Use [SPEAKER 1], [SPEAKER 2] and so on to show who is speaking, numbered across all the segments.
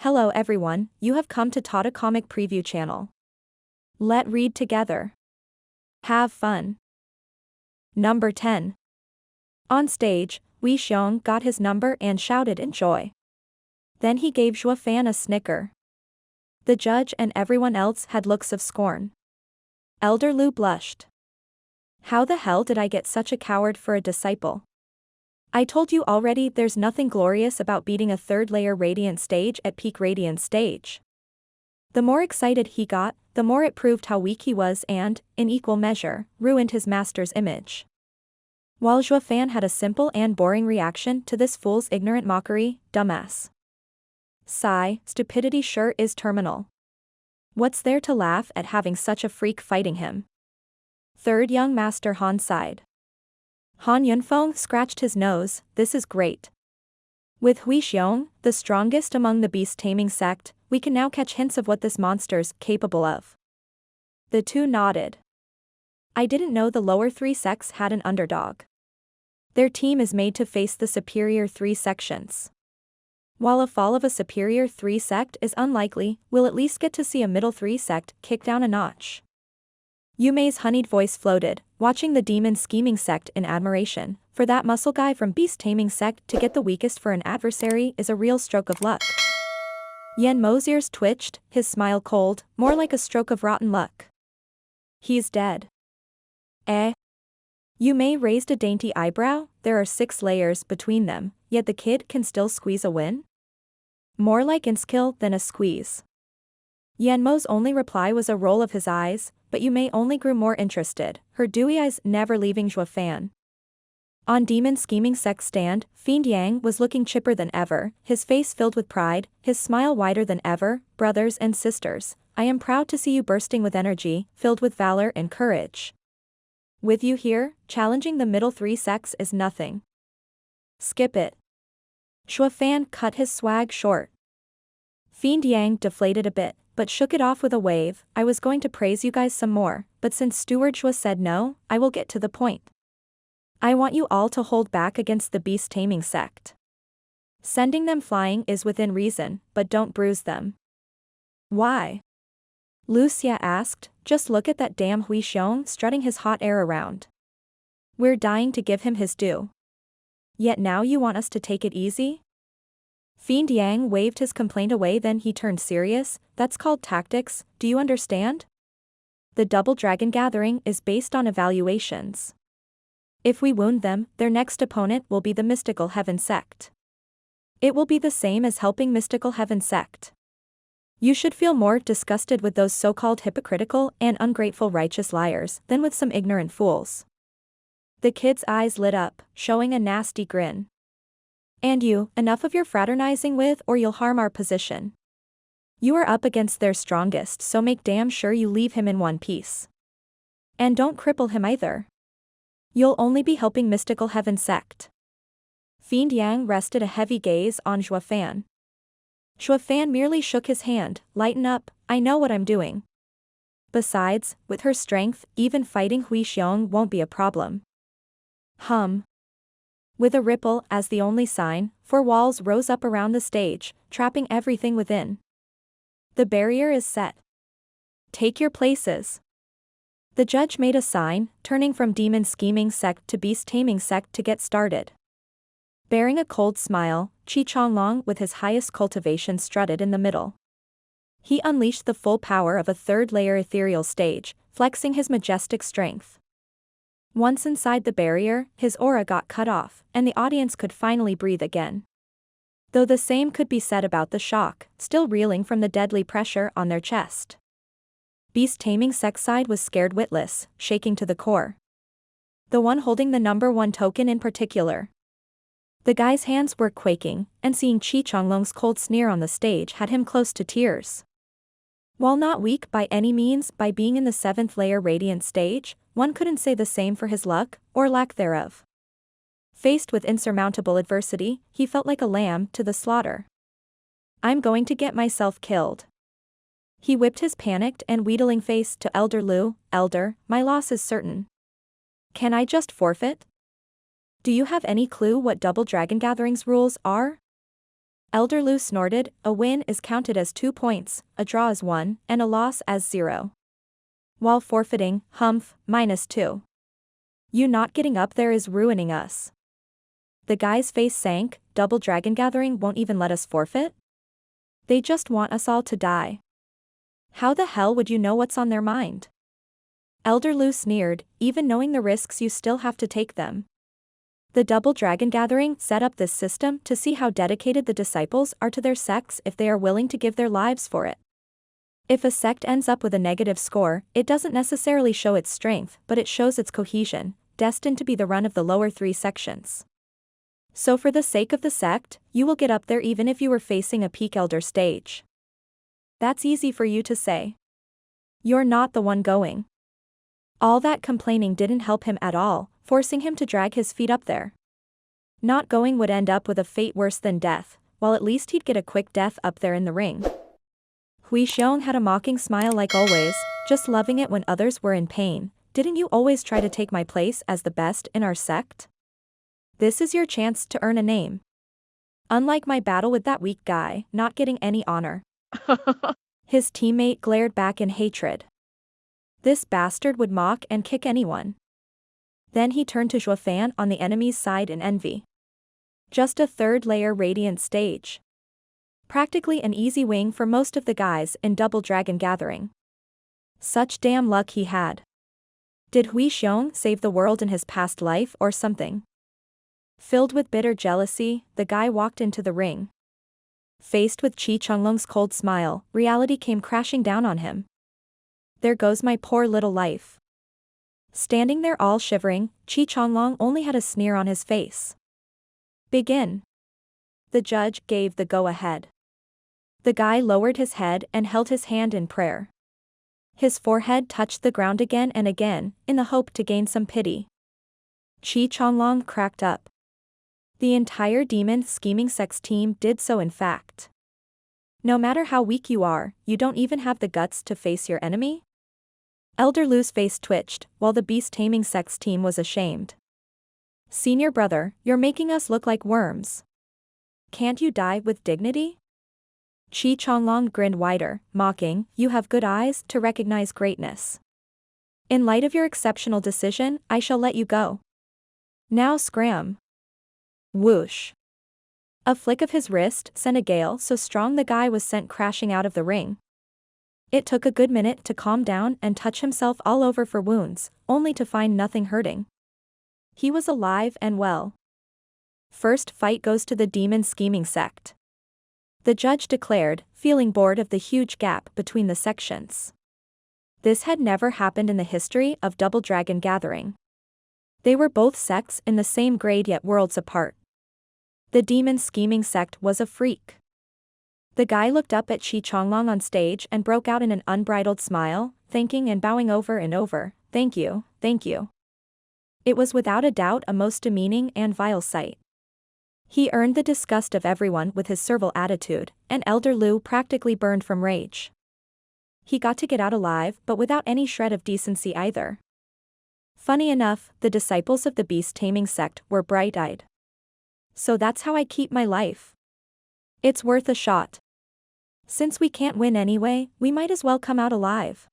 [SPEAKER 1] Hello everyone, you have come to Tata Comic Preview channel. Let read together. Have fun. Number 10. On stage, Wei Xiong got his number and shouted in joy. Then he gave Zhuo Fan a snicker. The judge and everyone else had looks of scorn. Elder Lu blushed. How the hell did I get such a coward for a disciple? I told you already, there's nothing glorious about beating a third layer Radiant stage at peak Radiant stage. The more excited he got, the more it proved how weak he was and, in equal measure, ruined his master's image. While Zhuo Fan had a simple and boring reaction to this fool's ignorant mockery, dumbass. Sigh, stupidity sure is terminal. What's there to laugh at having such a freak fighting him? Third young master Han sighed. Han Yunfeng scratched his nose, this is great. With Wei Xiong, the strongest among the beast-taming sect, we can now catch hints of what this monster's capable of. The two nodded. I didn't know the lower three sects had an underdog. Their team is made to face the superior three sections. While a fall of a superior three sect is unlikely, we'll at least get to see a middle three sect kick down a notch. Yu Mei's honeyed voice floated, watching the demon scheming sect in admiration. For that muscle guy from beast taming sect to get the weakest for an adversary is a real stroke of luck. Yan Mo's ears twitched, his smile cold, more like a stroke of rotten luck. He's dead. Eh? Yu Mei raised a dainty eyebrow, there are 6 layers between them, yet the kid can still squeeze a win? More like inskill than a squeeze. Yan Mo's only reply was a roll of his eyes, but Yu Mei only grew more interested, her dewy eyes never leaving Zhuo Fan. On Demon Scheming Sect stand, Fiend Yang was looking chipper than ever, his face filled with pride, his smile wider than ever. Brothers and sisters, I am proud to see you bursting with energy, filled with valor and courage. With you here, challenging the middle 3 sects is nothing. Skip it. Zhuo Fan cut his swag short. Fiend Yang deflated a bit, but shook it off with a wave. I was going to praise you guys some more, but since Steward Zhuo said no, I will get to the point. I want you all to hold back against the beast taming sect. Sending them flying is within reason, but don't bruise them. Why? Lu Xia asked, just look at that damn Wei Xiong strutting his hot air around. We're dying to give him his due. Yet now you want us to take it easy? Fiend Yang waved his complaint away, then he turned serious. That's called tactics, do you understand? The Double Dragon Gathering is based on evaluations. If we wound them, their next opponent will be the Mystical Heaven Sect. It will be the same as helping Mystical Heaven Sect. You should feel more disgusted with those so-called hypocritical and ungrateful righteous liars than with some ignorant fools. The kid's eyes lit up, showing a nasty grin. And you, enough of your fraternizing with or you'll harm our position. You are up against their strongest, so make damn sure you leave him in one piece. And don't cripple him either. You'll only be helping Mystical Heaven Sect. Fiend Yang rested a heavy gaze on Zhuo Fan. Zhuo Fan merely shook his hand, lighten up, I know what I'm doing. Besides, with her strength, even fighting Wei Xiong won't be a problem. With a ripple as the only sign, 4 walls rose up around the stage, trapping everything within. The barrier is set. Take your places. The judge made a sign, turning from Demon Scheming Sect to Beast Taming Sect to get started. Bearing a cold smile, Qi Chonglong with his highest cultivation strutted in the middle. He unleashed the full power of a 3rd layer ethereal stage, flexing his majestic strength. Once inside the barrier, his aura got cut off, and the audience could finally breathe again. Though the same could be said about the shock, still reeling from the deadly pressure on their chest. Beast Taming Sect side was scared witless, shaking to the core. The one holding the number 1 token in particular. The guy's hands were quaking, and seeing Qi Chonglong's cold sneer on the stage had him close to tears. While not weak by any means by being in the 7th layer Radiant stage, one couldn't say the same for his luck, or lack thereof. Faced with insurmountable adversity, he felt like a lamb to the slaughter. I'm going to get myself killed. He whipped his panicked and wheedling face to Elder Lu. Elder, my loss is certain. Can I just forfeit? Do you have any clue what Double Dragon Gatherings rules are? Elder Lu snorted, a win is counted as 2 points, a draw as 1, and a loss as 0. While forfeiting, humph, -2. You not getting up there is ruining us. The guy's face sank, Double Dragon Gathering won't even let us forfeit? They just want us all to die. How the hell would you know what's on their mind? Elder Lu sneered, even knowing the risks you still have to take them. The Double Dragon Gathering set up this system to see how dedicated the disciples are to their sects if they are willing to give their lives for it. If a sect ends up with a negative score, it doesn't necessarily show its strength, but it shows its cohesion, destined to be the run of the lower 3 sections. So for the sake of the sect, you will get up there even if you were facing a peak elder stage. That's easy for you to say. You're not the one going. All that complaining didn't help him at all, forcing him to drag his feet up there. Not going would end up with a fate worse than death, while at least he'd get a quick death up there in the ring. Hui Xiong had a mocking smile like always, just loving it when others were in pain. Didn't you always try to take my place as the best in our sect? This is your chance to earn a name. Unlike my battle with that weak guy, not getting any honor. His teammate glared back in hatred. This bastard would mock and kick anyone. Then he turned to Zhuo Fan on the enemy's side in envy. Just a third-layer radiant stage. Practically an easy wing for most of the guys in Double Dragon Gathering. Such damn luck he had. Did Hui Xiong save the world in his past life or something? Filled with bitter jealousy, the guy walked into the ring. Faced with Qi Chenglong's cold smile, reality came crashing down on him. There goes my poor little life. Standing there all shivering, Qi Chenglong only had a sneer on his face. Begin. The judge gave the go-ahead. The guy lowered his head and held his hand in prayer. His forehead touched the ground again and again, in the hope to gain some pity. Qi Chenglong cracked up. The entire demon scheming sex team did so in fact. No matter how weak you are, you don't even have the guts to face your enemy? Elder Lu's face twitched, while the beast-taming sex team was ashamed. Senior brother, you're making us look like worms. Can't you die with dignity? Qi Chenglong grinned wider, mocking, you have good eyes to recognize greatness. In light of your exceptional decision, I shall let you go. Now scram. Whoosh. A flick of his wrist sent a gale so strong the guy was sent crashing out of the ring. It took a good minute to calm down and touch himself all over for wounds, only to find nothing hurting. He was alive and well. First fight goes to the demon scheming sect. The judge declared, feeling bored of the huge gap between the sections. This had never happened in the history of Double Dragon Gathering. They were both sects in the same grade yet worlds apart. The demon scheming sect was a freak. The guy looked up at Qi Chenglong on stage and broke out in an unbridled smile, thanking and bowing over and over, thank you, thank you. It was without a doubt a most demeaning and vile sight. He earned the disgust of everyone with his servile attitude, and Elder Lu practically burned from rage. He got to get out alive but without any shred of decency either. Funny enough, the disciples of the beast-taming sect were bright-eyed. So that's how I keep my life. It's worth a shot. Since we can't win anyway, we might as well come out alive.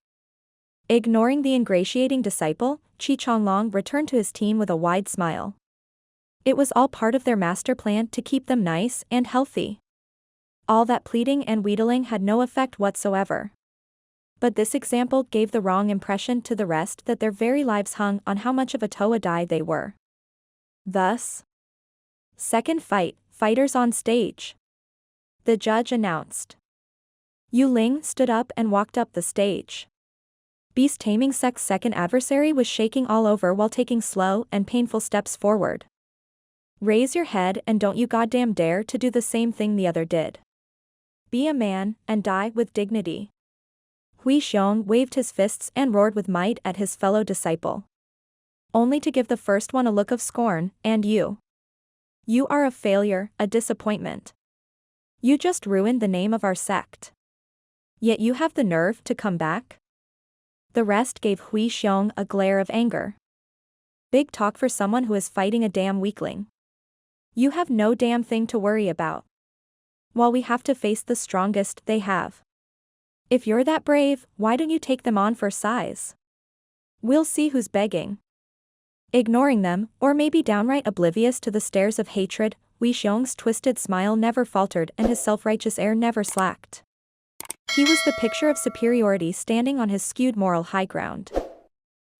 [SPEAKER 1] Ignoring the ingratiating disciple, Qi Chenglong returned to his team with a wide smile. It was all part of their master plan to keep them nice and healthy. All that pleading and wheedling had no effect whatsoever. But this example gave the wrong impression to the rest that their very lives hung on how much of a Toadai they were. Thus, second fight, fighters on stage. The judge announced. Yu Ling stood up and walked up the stage. Beast Taming Sect's second adversary was shaking all over while taking slow and painful steps forward. Raise your head and don't you goddamn dare to do the same thing the other did. Be a man and die with dignity. Hui Xiong waved his fists and roared with might at his fellow disciple. Only to give the first one a look of scorn, and you. You are a failure, a disappointment. You just ruined the name of our sect. Yet you have the nerve to come back? The rest gave Hui Xiong a glare of anger. Big talk for someone who is fighting a damn weakling. You have no damn thing to worry about. while we have to face the strongest they have. If you're that brave, why don't you take them on for size? We'll see who's begging. Ignoring them, or maybe downright oblivious to the stares of hatred, Wei Xiong's twisted smile never faltered and his self-righteous air never slacked. He was the picture of superiority standing on his skewed moral high ground.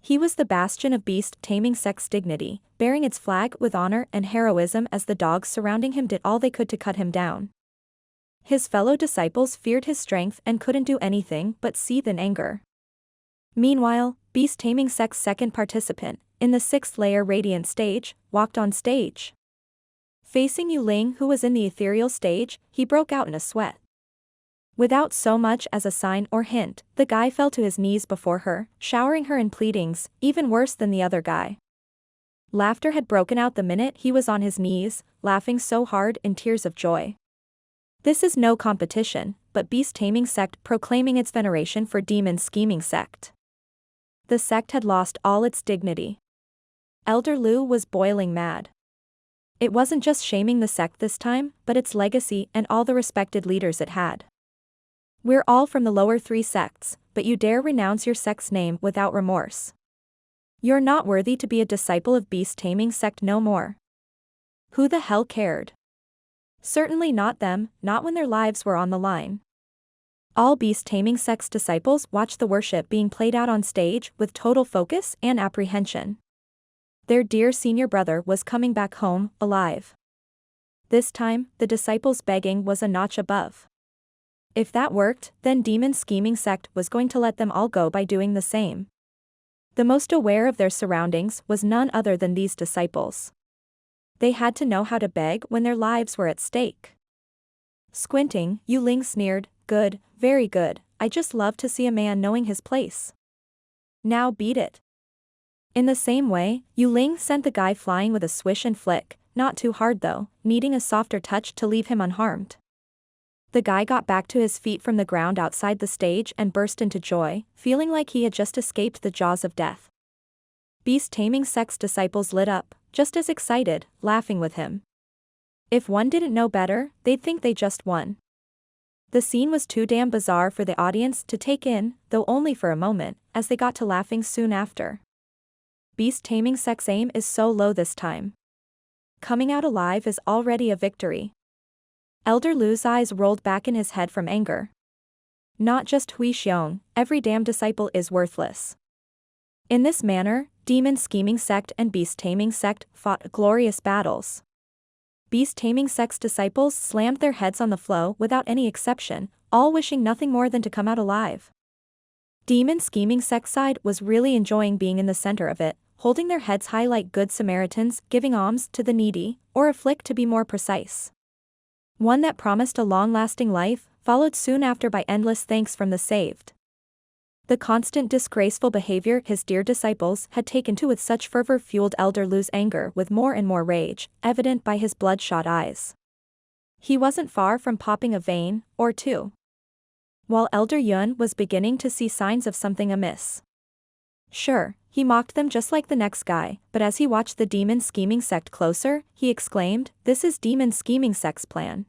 [SPEAKER 1] He was the bastion of beast-taming sect's dignity, bearing its flag with honor and heroism as the dogs surrounding him did all they could to cut him down. His fellow disciples feared his strength and couldn't do anything but seethe in anger. Meanwhile, beast-taming sect's second participant, in the 6th layer radiant stage, walked on stage. Facing Yu Ling, who was in the ethereal stage, he broke out in a sweat. Without so much as a sign or hint, the guy fell to his knees before her, showering her in pleadings, even worse than the other guy. Laughter had broken out the minute he was on his knees, laughing so hard in tears of joy. This is no competition, but beast-taming sect proclaiming its veneration for demon-scheming sect. The sect had lost all its dignity. Elder Lu was boiling mad. It wasn't just shaming the sect this time, but its legacy and all the respected leaders it had. We're all from the lower 3 sects, but you dare renounce your sect's name without remorse. You're not worthy to be a disciple of beast-taming sect no more. Who the hell cared? Certainly not them, not when their lives were on the line. All beast-taming sect's disciples watched the worship being played out on stage with total focus and apprehension. Their dear senior brother was coming back home, alive. This time, the disciples' begging was a notch above. If that worked, then demon-scheming sect was going to let them all go by doing the same. The most aware of their surroundings was none other than these disciples. They had to know how to beg when their lives were at stake. Squinting, Yu Ling sneered, "Good, very good, I just love to see a man knowing his place. Now beat it." In the same way, Yu Ling sent the guy flying with a swish and flick, not too hard though, needing a softer touch to leave him unharmed. The guy got back to his feet from the ground outside the stage and burst into joy, feeling like he had just escaped the jaws of death. Beast-taming sect's disciples lit up, just as excited, laughing with him. If one didn't know better, they'd think they just won. The scene was too damn bizarre for the audience to take in, though only for a moment, as they got to laughing soon after. Beast-taming sect's aim is so low this time. Coming out alive is already a victory. Elder Lu's eyes rolled back in his head from anger. Not just Wei Xiong, every damn disciple is worthless. In this manner, demon-scheming sect and beast-taming sect fought glorious battles. Beast-taming sect's disciples slammed their heads on the floor without any exception, all wishing nothing more than to come out alive. Demon-scheming sect's side was really enjoying being in the center of it, holding their heads high like good Samaritans, giving alms to the needy, or a flick to be more precise. One that promised a long-lasting life, followed soon after by endless thanks from the saved. The constant disgraceful behavior his dear disciples had taken to with such fervor fueled Elder Lu's anger with more and more rage, evident by his bloodshot eyes. He wasn't far from popping a vein, or two. While Elder Yun was beginning to see signs of something amiss. Sure, he mocked them just like the next guy, but as he watched the demon-scheming sect closer, he exclaimed, "This is demon-scheming sect's plan.